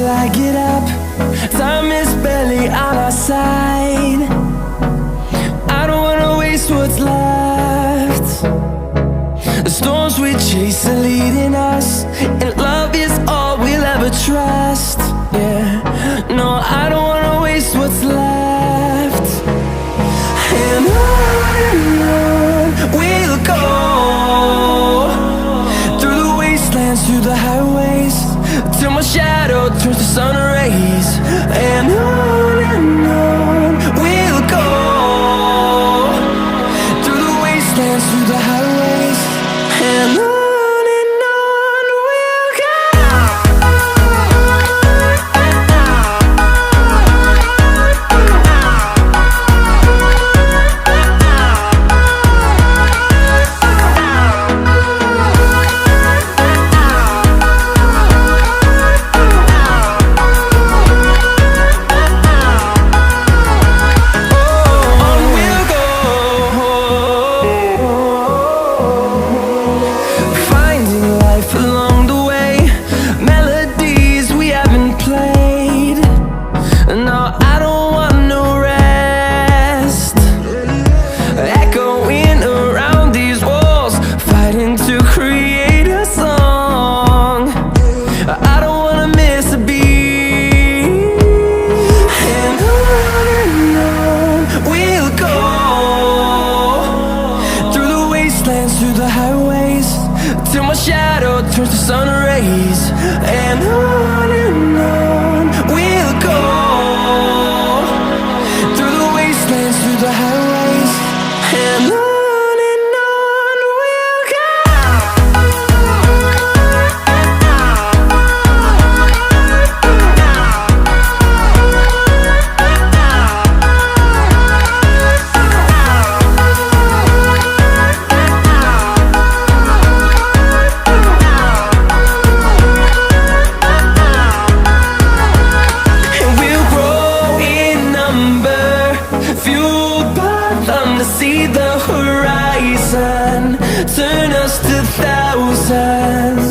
I get up. Time is barely on our side. I don't wanna waste what's left. The storms we chase are leading us, and love is all we'll ever trust. Yeah, no, I don't wanna waste what's left. And on we'll go, through the wastelands, through the highways, till my shadow turns to sun rays. And on we'll go, through the wastelands, through the highways, and on. To create a song, I don't wanna miss a beat. And on we'll go, through the wastelands, through the highways, till my shadow turns to sun rays. And on we'll go, through the wastelands, through the highways, and on. See the horizon turn us to thousands.